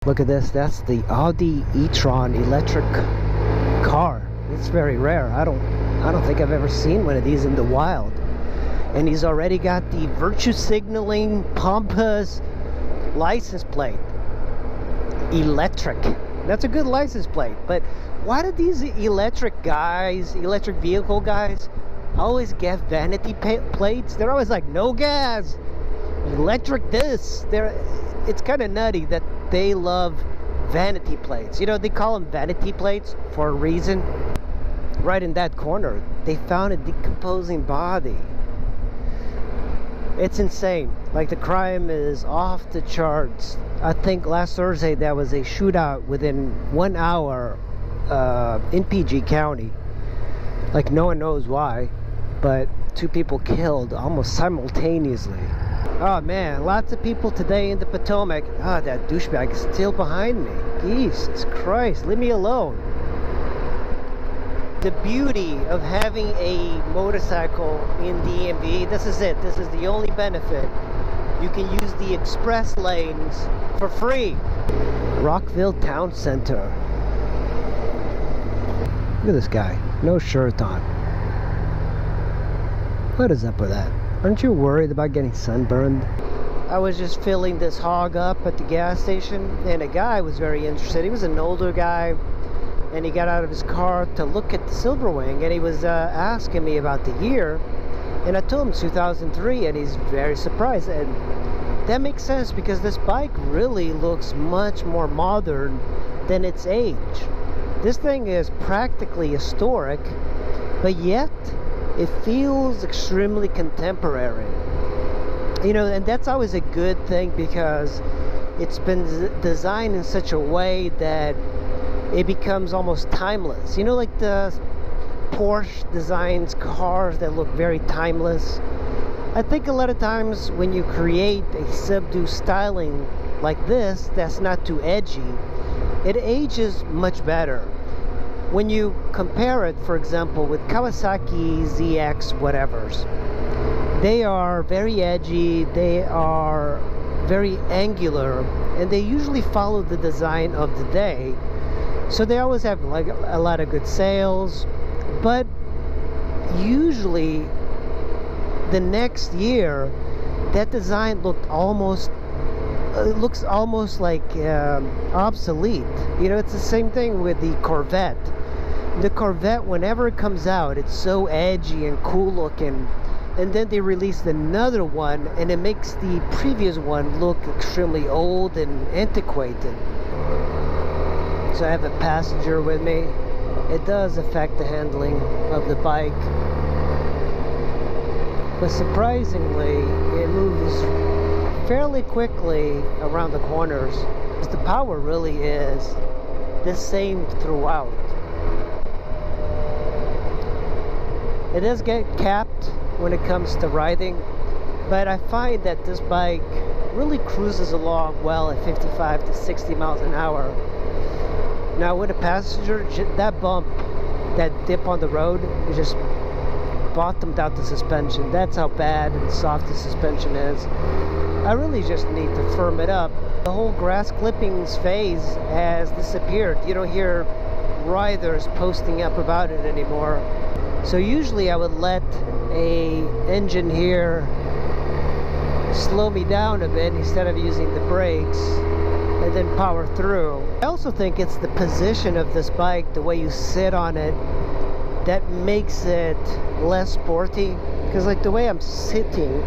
Look at this. That's the Audi e-tron electric car. It's very rare. I don't think I've ever seen one of these in the wild. And he's already got the virtue signaling pompous license plate. Electric. That's a good license plate. But why do these electric vehicle guys always get vanity plates? They're always like, no gas, electric this. It's kind of nutty that they love vanity plates. You know, they call them vanity plates for a reason. Right in that corner, they found a decomposing body. It's insane. Like, the crime is off the charts. I think last Thursday there was a shootout within 1 hour in PG County. Like, no one knows why, but 2 people killed almost simultaneously. Oh man, lots of people today in the Potomac. Ah, that douchebag is still behind me. Jesus Christ, leave me alone. The beauty of having a motorcycle in DMV, this is it. This is the only benefit. You can use the express lanes for free. Rockville Town Center. Look at this guy, no shirt on. What is up with that? Aren't you worried about getting sunburned? I was just filling this hog up at the gas station, and a guy was very interested. He was an older guy, and he got out of his car to look at the Silverwing, and he was asking me about the year, and I told him 2003, and he's very surprised. And that makes sense, because this bike really looks much more modern than its age. This thing is practically historic, but yet it feels extremely contemporary. You know, and that's always a good thing, because it's been designed in such a way that it becomes almost timeless. You know, like the Porsche designs cars that look very timeless. I think a lot of times when you create a subdued styling like this that's not too edgy, it ages much better. When you compare it, for example, with Kawasaki ZX whatevers, they are very edgy, they are very angular, and they usually follow the design of the day. So they always have like a lot of good sales, but usually the next year that design looks almost like obsolete. You know, it's the same thing with the Corvette. The Corvette, whenever it comes out, it's so edgy and cool looking, and then they released another one and it makes the previous one look extremely old and antiquated. So I have a passenger with me. It does affect the handling of the bike, but surprisingly it moves fairly quickly around the corners. The power really is the same throughout. It does get capped when it comes to riding, but I find that this bike really cruises along well at 55 to 60 miles an hour. Now with a passenger, that bump, that dip on the road, it just bottomed out the suspension. That's how bad and soft the suspension is. I really just need to firm it up. The whole grass clippings phase has disappeared. You don't hear riders posting up about it anymore. So usually I would let a engine here slow me down a bit instead of using the brakes and then power through. I also think it's the position of this bike, the way you sit on it, that makes it less sporty. Because like the way I'm sitting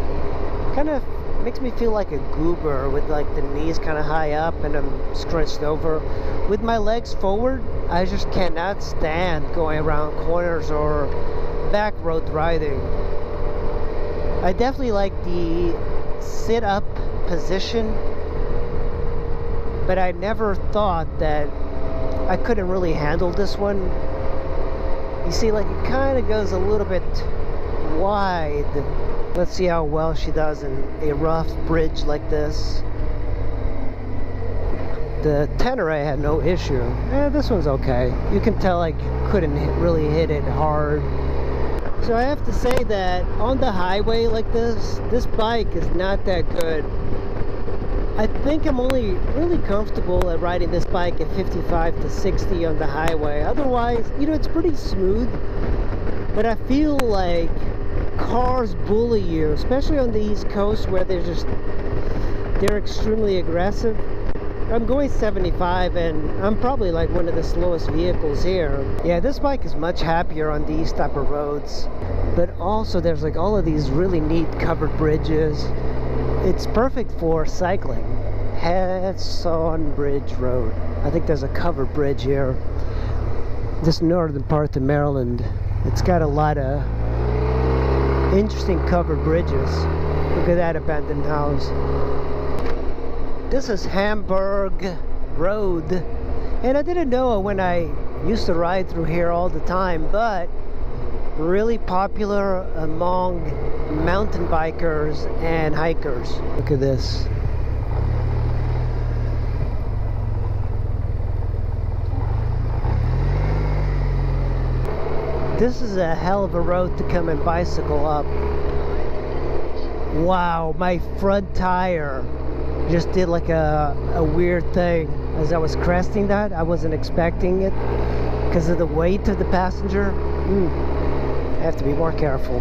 kind of makes me feel like a goober, with like the knees kind of high up and I'm scrunched over. With my legs forward, I just cannot stand going around corners or back road riding. I definitely like the sit up position, but I never thought that I couldn't really handle this one. You see, like it kind of goes a little bit wide. Let's see how well she does in a rough bridge like this. The Tenere had no issue. This one's okay. You can tell I couldn't really hit it hard. So I have to say that on the highway like this bike is not that good. I think I'm only really comfortable at riding this bike at 55 to 60 on the highway. Otherwise, you know, it's pretty smooth, but I feel like cars bully you, especially on the East Coast where they're extremely aggressive. I'm going 75 and I'm probably like one of the slowest vehicles here. Yeah, this bike is much happier on these type of roads, but also there's like all of these really neat covered bridges. It's perfect for cycling. Hudson Bridge Road. I think there's a covered bridge here. This northern part of Maryland, it's got a lot of interesting covered bridges. Look at that abandoned house. This is Hamburg Road, and I didn't know when I used to ride through here all the time, but really popular among mountain bikers and hikers. Look at this. This is a hell of a road to come and bicycle up. Wow, my front tire just did like a weird thing as I was cresting that. I wasn't expecting it because of the weight of the passenger. I have to be more careful.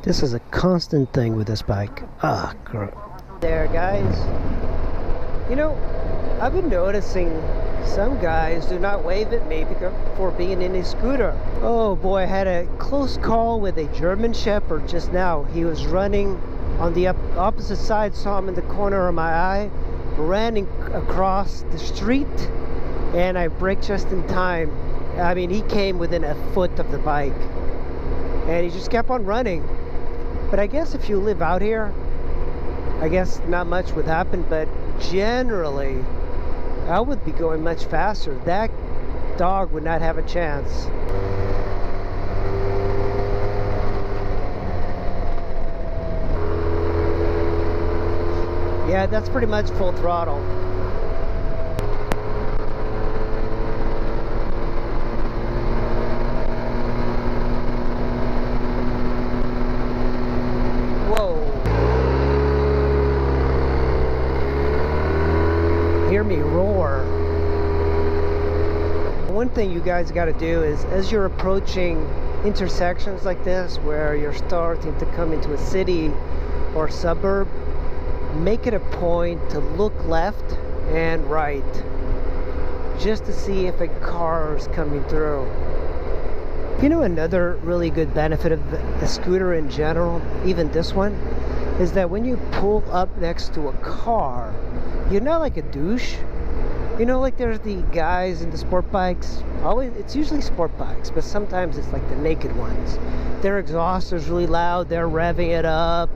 This is a constant thing with this bike. Ah, girl. There, guys. You know, I've been noticing some guys do not wave at me for being in a scooter. Oh boy, I had a close call with a German Shepherd just now. He was running on the opposite side, saw him in the corner of my eye, ran across the street, and I braked just in time. I mean, he came within a foot of the bike, and he just kept on running. But I guess if you live out here, I guess not much would happen, but generally, I would be going much faster. That dog would not have a chance. Yeah, that's pretty much full throttle. Whoa. Hear me roar. One thing you guys got to do is, as you're approaching intersections like this where you're starting to come into a city or suburb, make it a point to look left and right just to see if a car is coming through. You know, another really good benefit of a scooter in general, even this one, is that when you pull up next to a car, you're not like a douche. You know, like there's the guys in the sport bikes. Always, it's usually sport bikes, but sometimes it's like the naked ones. Their exhaust is really loud, they're revving it up.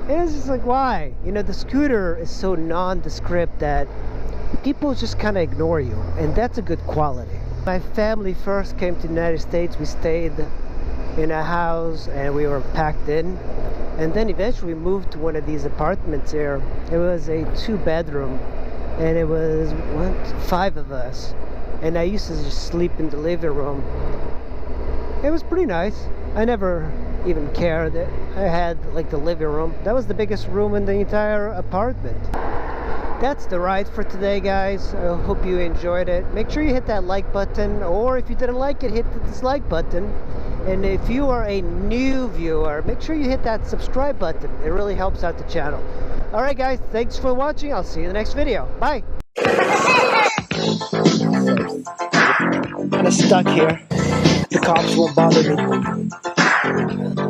And it's just like, why? You know, the scooter is so nondescript that people just kind of ignore you, and that's a good quality. My family first came to the United States. We stayed in a house and we were packed in, and then eventually we moved to one of these apartments here. It was a 2-bedroom, and it was 5 of us, and I used to just sleep in the living room. It was pretty nice. I never even cared that I had like the living room. That was the biggest room in the entire apartment. That's the ride for today, guys. I hope you enjoyed it. Make sure you hit that like button, or if you didn't like it, hit the dislike button. And if you are a new viewer, make sure you hit that subscribe button. It really helps out the channel. Alright guys, thanks for watching. I'll see you in the next video. Bye! I'm kind of stuck here. The cops won't bother me.